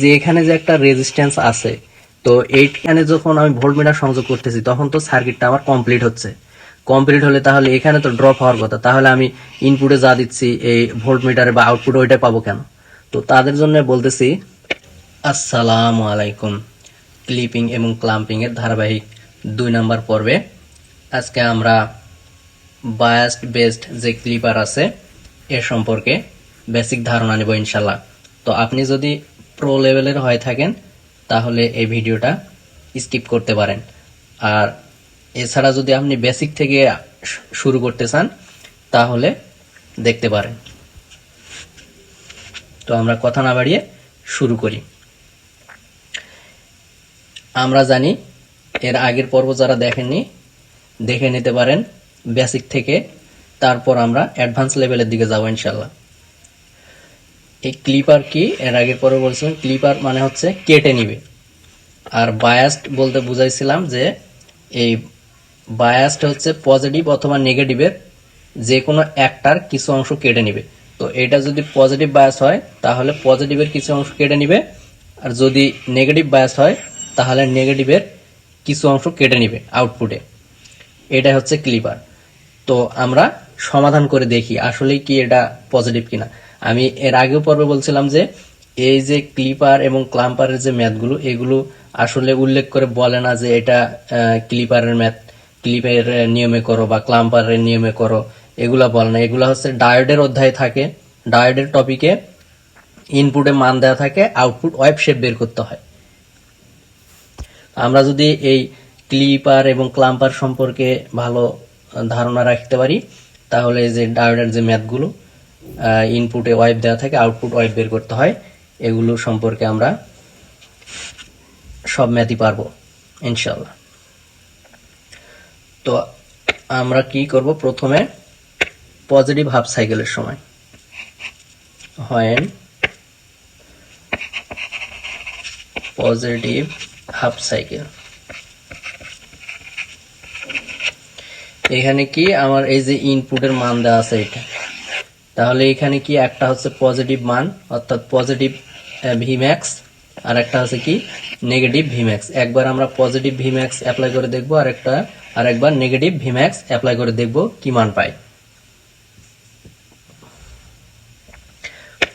যে এখানে যে একটা রেজিস্ট্যান্স আছে, তো এইখানে যখন আমি ভোল্টমিটার সংযোগ করতেছি তখন তো সার্কিটটা আমার কমপ্লিট হচ্ছে। কমপ্লিট হলে তাহলে এখানে তো ড্রপ হওয়ার কথা, তাহলে আমি ইনপুটে যা দিচ্ছি এই ভোল্টমিটারে বা আউটপুটে ওইটাই পাবো কেন? তো তাদের জন্য বলতেছি আসসালামু আলাইকুম। ক্লিপিং এবং ক্লাম্পিং এর ধারাবাহিক 2 নম্বর পর্বে আজকে আমরা বায়াসড বেসড যে ক্লিপার আছে এর সম্পর্কে বেসিক ধারণা নেব ইনশাল্লাহ। তো আপনি যদি প্রো লেভেলের হয়ে থাকেন তাহলে এই ভিডিওটা স্কিপ করতে পারেন, আর এছাড়া যদি আপনি বেসিক থেকে শুরু করতে চান তাহলে দেখতে পারেন। তো আমরা কথা না বাড়িয়ে শুরু করি। আমরা জানি, এর আগের পর্ব যারা দেখেননি দেখে নিতে পারেন বেসিক থেকে, তারপর আমরা অ্যাডভান্স লেভেলের দিকে যাব ইনশাল্লাহ। এই ক্লিপার কি এর আগের পর্বে বলছিলাম, ক্লিপার মানে হচ্ছে কেটে নিবে, আর বায়াসড বলতে বুঝাইছিলাম যে এই বায়াসড হচ্ছে পজিটিভ অথবা নেগেটিভের যে কোনো একটার কিছু অংশ কেটে নিবে। তো এটা যদি পজিটিভ বায়াস হয় তাহলে পজিটিভের কিছু অংশ কেটে নিবে, আর যদি নেগেটিভ বায়াস হয় তাহলে নেগেটিভের কিছু অংশ কেটে নিবে আউটপুটে। এটা হচ্ছে ক্লিপার। তো আমরা সমাধান করে দেখি আসলে কি এটা পজিটিভ কিনা। আমি এর আগেও পর্বে বলছিলাম যে এই যে ক্লিপার এবং ক্লাম্পারের যে ম্যাথগুলো, এগুলো আসলে উল্লেখ করে বলে না যে এটা ক্লিপারের ম্যাথ, ক্লিপের নিয়মে করো বা ক্লাম্পারের নিয়মে করো, এগুলা বলে না। এগুলা হচ্ছে ডায়োডের অধ্যায় থাকে, ডায়োডের টপিকে ইনপুটে মান দেওয়া থাকে, আউটপুট ওয়েভ শেপ বের করতে হয়। আমরা যদি এই ক্লিপার এবং ক্লাম্পার সম্পর্কে ভালো ধারণা রাখতে পারি তাহলে এই যে ডায়োডের যে ম্যাথগুলো ইনপুটে ওয়েভ দেওয়া থাকে, আউটপুট ওয়েভ বের করতে হয়, এগুলো সম্পর্কে আমরা সব ম্যাথই পারবো ইনশাল্লাহ। তো আমরা কি করব, প্রথমে পজিটিভ হাফ সাইকেলের সময় when পজিটিভ হাফ সাইকেল, এখানে কি আমার এই যে ইনপুটের মান দেওয়া আছে এটা, তাহলে এখানে কি একটা হচ্ছে পজিটিভ মান অর্থাৎ পজিটিভ ভিম্যাক্স, আর একটা হচ্ছে কি নেগেটিভ ভিম্যাক্স। একবার আমরা পজিটিভ ভিম্যাক্স অ্যাপ্লাই করে দেখবো, আর একবার নেগেটিভ ভিম্যাক্স অ্যাপ্লাই করে দেখবো কি মান পাই।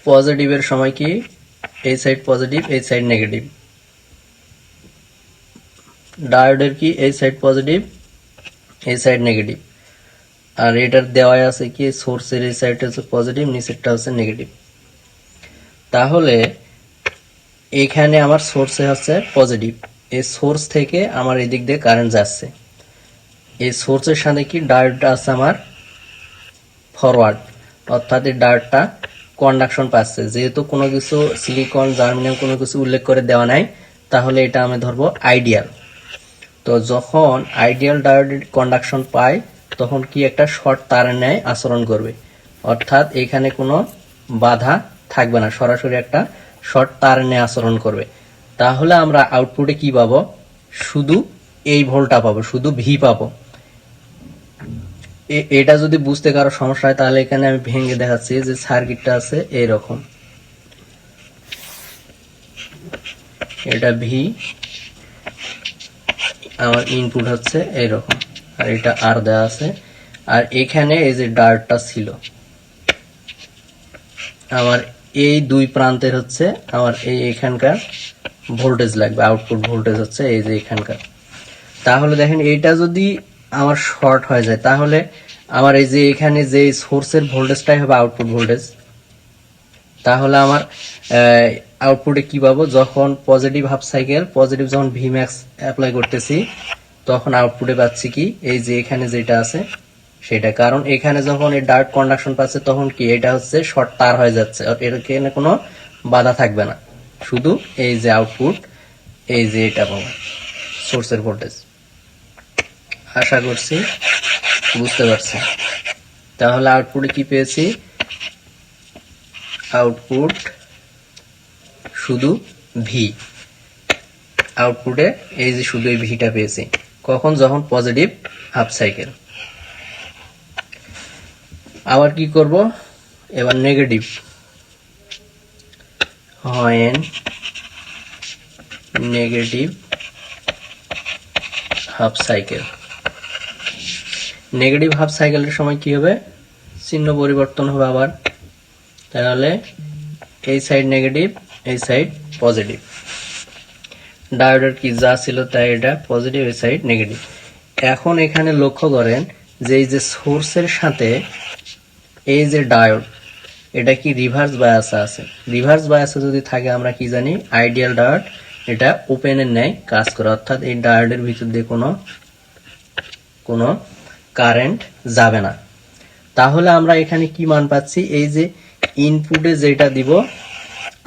পজিটিভের সময় কি এই সাইড পজিটিভ এই সাইড নেগেটিভ, ডায়োডের কি এই সাইড পজিটিভ এই সাইড নেগেটিভ, আর এটার দেওয়া আছে কি সোর্সের এই সাইডটা হচ্ছে পজিটিভ নিচেরটা হচ্ছে নেগেটিভ। তাহলে এখানে আমার সোর্সে হচ্ছে পজিটিভ, এই সোর্স থেকে আমার এই দিক দিয়ে কারেন্ট যাচ্ছে, এই সোর্সের সাথে কি ডায়োডটা আছে আমার ফরওয়ার্ড, অর্থাৎ এই ডায়োডটা কন্ডাকশন পাচ্ছে। যেহেতু কোনো কিছু সিলিকন জার্মানিয়াম কোনো কিছু উল্লেখ করে দেওয়া নাই, তাহলে এটা আমি ধরবো আইডিয়াল। তো যখন আইডিয়াল ডায়োড কন্ডাকশন পায় তখন কি একটা শর্ট তারের ন্যায় আচরণ করবে, অর্থাৎ এখানে কোনো বাধা থাকবে না, সরাসরি একটা শর্ট তারের ন্যায় আচরণ করবে। তাহলে আমরা আউটপুটে কি পাবো, শুধু এই ভোল্টটা পাবো, শুধু ভি পাবো। এটা যদি বুঝতে কারো সমস্যা হয় তাহলে এখানে আমি ভেঙে দেখাচ্ছি যে সার্কিটটা আছে এইরকম, এটা ভি, আমার ইনপুট হচ্ছে এইরকম, আর এটা আর দেওয়া আছে, আর এখানে এই যে ডায়োডটা ছিল আমার এই দুই প্রান্তের হচ্ছে আমার এখানকার ভোল্টেজ লাগবে, আউটপুট ভোল্টেজ হচ্ছে এই যে এখানকার। তাহলে দেখেন এইটা যদি আমার শর্ট হয়ে যায় তাহলে আমার এই যে এখানে যে সোর্সের ভোল্টেজটাই হবে আউটপুট ভোল্টেজ। তাহলে আমার আউটপুটে কি পাবো, যখন পজিটিভ হাফ সাইকেল পজিটিভ যখন ভি ম্যাক্স অ্যাপ্লাই করতেছি তখন আউটপুটে পাচ্ছি কি এই যে এখানে যেটা আছে সেটা, কারণ এখানে যখন এই ডায়োড কন্ডাকশন পাচ্ছে তখন কি এটা হচ্ছে শর্ট তার হয়ে যাচ্ছে, এখানে কোনো বাধা থাকবে না, শুধু এই যে আউটপুট এই যে এটা পাবো সোর্সের ভোল্টেজ। আশা করছি বুঝতে পারছি। তাহলে আউটপুটে কি পেয়েছি, আউটপুট শুধু ভি, আউটপুটে এই যে শুধু এই ভিটা পেয়েছি, কখন, যখন পজিটিভ হাফ সাইকেল। আবার কি করব, এবার negative, when negative half cycle. Negative half সাইকেলের সময় কি হবে, চিহ্ন পরিবর্তন হবে আবার, তাহলে এই সাইড নেগেটিভ, এই সাইড পজিটিভ। ডায়োডের কি যা ছিল তাই, এটা পজিটিভ, এই সাইড নেগেটিভ। এখন এখানে লক্ষ্য করেন যে এই যে সোর্সের সাথে এই যে ডায়োড, এটা কি রিভার্স বায়াসে আছে। রিভার্স বায়াসে যদি থাকে আমরা কি জানি, আইডিয়াল ডায়োড এটা ওপেনের ন্যায় কাজ করে, অর্থাৎ এই ডায়োডের ভিতর দিয়ে কোনো কারেন্ট যাবে না। তাহলে আমরা এখানে কি মান পাচ্ছি, এই যে ইনপুটে যেটা দিব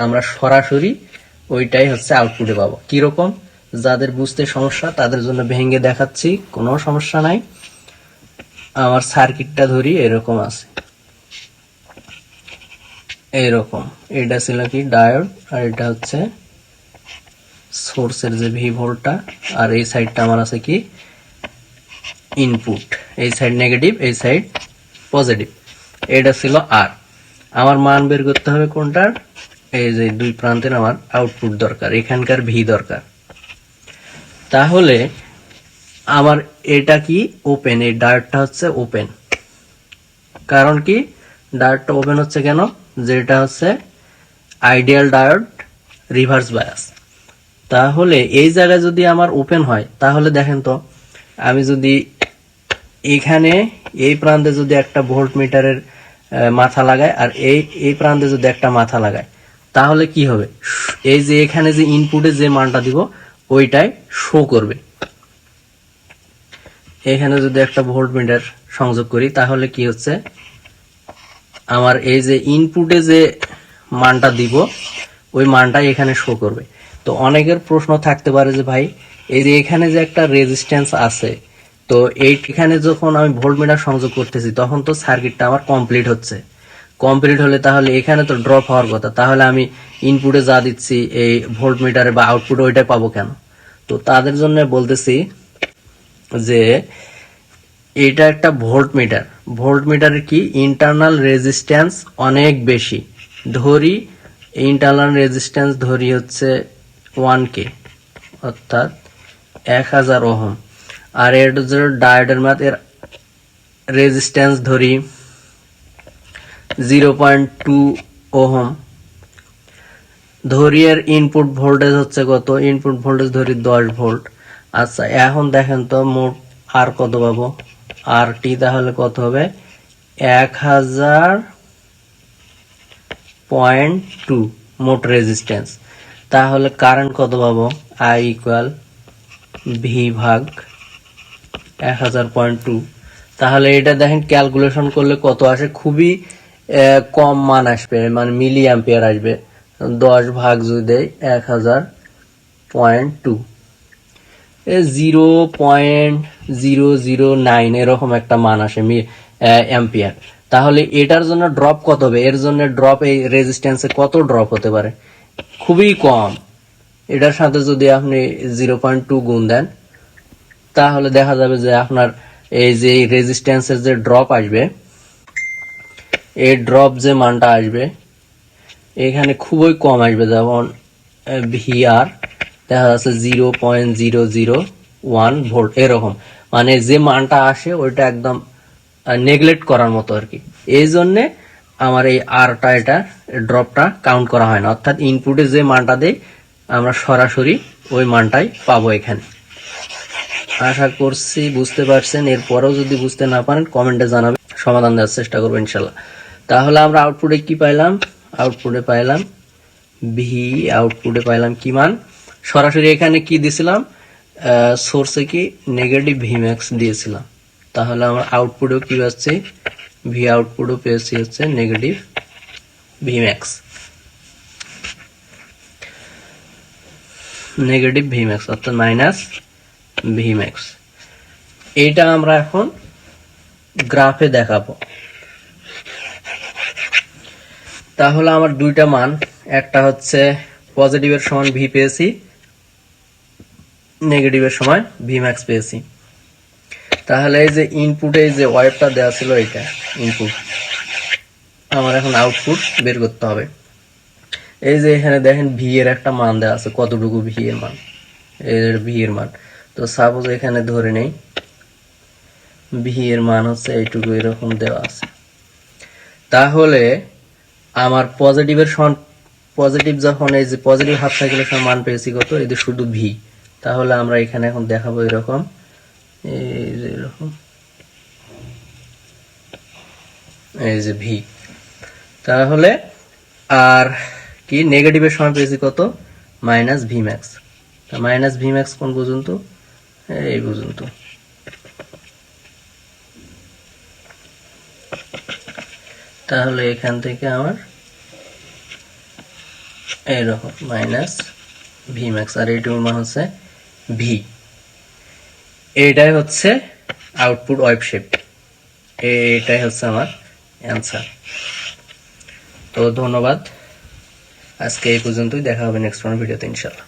আমরা সরাসরি ওইটাই হচ্ছে আউটপুটে পাবো। কিরকম, যাদের বুঝতে সমস্যা তাদের জন্য ভেঙে দেখাচ্ছি, কোনো সমস্যা নাই। আমার সার্কিটটা ধরি, এরকম আছে, এইরকম। এটা ছিল কি ডায়োড, আর এটা হচ্ছে সোর্সের যে ভি ভোল্টটা, আর এই সাইডটা আমার আছে কি ইনপুট, এই সাইড নেগেটিভ, এই সাইড পজিটিভ। এটা ছিল আর। আমার মান বের করতে হবে কোনটার, এই যে দুই প্রান্তের আমার আউটপুট দরকার, এখানকার ভি দরকার। তাহলে আমার এটা কি ওপেন, এই ডায়োডটা হচ্ছে ওপেন। কারণ কি ডায়োডটা ওপেন হচ্ছে কেন, যেটা হচ্ছে আইডিয়াল ডায়োড রিভার্স বায়াস। তাহলে এই জায়গায় যদি আমার ওপেন হয়, তাহলে দেখেন তো, আমি যদি এখানে এই প্রান্তে যদি একটা ভোল্ট মিটারের মাথা লাগাই, আর এই প্রান্তে যদি একটা মাথা লাগাই, তাহলে কি হবে, এই যে এখানে যে ইনপুটে যে মানটা দিব ওইটাই শো করবে। এখানে যদি একটা ভোল্ট মিটার সংযোগ করি, তাহলে কি হচ্ছে, আমার এই যে ইনপুটে যে মানটা দিব ওই মানটাই এখানে শো করবে। তো অনেকের প্রশ্ন থাকতে পারে যে ভাই, এই যে এখানে যে একটা রেজিস্ট্যান্স আছে, তো এইখানে যখন আমি ভোল্টমিটার সংযোগ করতেছি তখন তো সার্কিটটা আমার কমপ্লিট হচ্ছে। কমপ্লিট হলে তাহলে এখানে তো ড্রপ হওয়ার কথা, তাহলে আমি ইনপুটে যা দিচ্ছি এই ভোল্টমিটারে বা আউটপুটে ওইটা পাবো কেন? তো তাদের জন্য বলতেছি যে এটা একটা ভোল্টমিটার, ভোল্টমিটারের কি ইন্টারনাল রেজিস্ট্যান্স অনেক বেশি। ধরি ইন্টারনাল রেজিস্ট্যান্স ধরি হচ্ছে 1K, অর্থাৎ 1000 ওহম। আর এর যে ডায়োডের মাত্র এর রেজিস্ট্যান্স ধরি 0.2 ওহম। ধরি এর ইনপুট ভোল্টেজ হচ্ছে কত, ইনপুট ভোল্টেজ ধরি 10 ভোল্ট। আচ্ছা এখন দেখেন তো মোট আর কত পাবো, আর টি তাহলে কত হবে, 1000.2 মোট রেজিস্ট্যান্স। তাহলে কারেন্ট কত পাবো, আই ইকুয়াল ভি ভাগ 1000.2। তাহলে এটা দেখেন ক্যালকুলেশন করলে কত আসে, খুবই কম মান আসবে, মানে মিলি অ্যাম্পিয়ার আসবে। 10 ভাগ যদি দেয় 1000.2, 0.009 এরকম একটা মান আসে অ্যাম্পিয়ার। তাহলে এটার জন্য ড্রপ কত হবে, এর জন্য ড্রপ এই রেজিস্ট্যান্সে কত ড্রপ হতে পারে, খুবই কম। এটার সাথে যদি আপনি 0.2 গুণ দেন, তাহলে দেখা যাবে যে আপনার এই যে রেজিস্ট্যান্সের যে ড্রপ আসবে, এই ড্রপ যে মানটা আসবে এখানে খুবই কম আসবে। যেমন ভিআর দেখা যাচ্ছে 0.001 ভোল্ট এরকম, মানে যে মানটা আসে ওইটা একদম নেগলেক্ট করার মতো আর কি। এই জন্যে আমার এই আরটা, এটা ড্রপটা কাউন্ট করা হয় না, অর্থাৎ ইনপুটে যে মানটা দেয় আমরা সরাসরি ওই মানটাই পাবো এখানে। আশা করছি বুঝতে পারছেন। এরপরেও যদি বুঝতে না পারেন কমেন্টে জানাবেন, সমাধান দেওয়ার চেষ্টা করবো ইনশাল্লাহ। তাহলে আমরা আউটপুটে কি পাইলাম, আউটপুটে পাইলাম ভি, আউটপুটে পাইলাম কি মান, সরাসরি এখানে কি দিছিলাম, সোর্সে কি নেগেটিভ ভি ম্যাক্স দিয়েছিলাম। তাহলে আমরা আউটপুটেও কি পাচ্ছি, ভি আউটপুটও পেয়েছি হচ্ছে negative V max, negative V max অর্থাৎ মাইনাস ভি ম্যাক্স। এইটা আমরা এখন গ্রাফে দেখাবো। তাহলে আমার দুইটা মান, একটা হচ্ছে পজিটিভের সমান ভি পেয়েছি, নেগেটিভের সময় ভি ম্যাক্স পেয়েছি। তাহলে এই যে ইনপুটে যে ওয়েভটা দেওয়া ছিল এটা ইনপুট, আমার এখন আউটপুট বের করতে হবে। এই যে এখানে দেখেন ভি এর একটা মান দেওয়া আছে, কতটুকু ভি এর মান, এর ভি এর মান। তো সাপোজ এখানে ধরে নেই ভি এর মান হচ্ছে এইটুকু, এরকম দেওয়া আছে। তাহলে আমার পজিটিভের পজিটিভ যখন এই যে পজিটিভ হাফ সাইকেলের সময় মান পেয়েছি কত, এই যে শুধু ভি। তাহলে আমরা এখানে এখন দেখাবো এরকম, এই যে এরকম, এই যে ভি। তাহলে আর কি নেগেটিভের সময় পেয়েছি কত, minus V max. Minus V max কোন পর্যন্ত, এই পর্যন্ত। তাহলে এখান থেকে আমার এইরকম মাইনাস ভি ম্যাক্স, আর এইটুকুর মান হচ্ছে ভি। এইটাই হচ্ছে আউটপুট ওয়েভ শেপ, এইটাই হচ্ছে আমার অ্যান্সার। তো ধন্যবাদ, আজকে এই পর্যন্তই, দেখা হবে নেক্সট কোনো ভিডিওতে ইনশাআল্লাহ।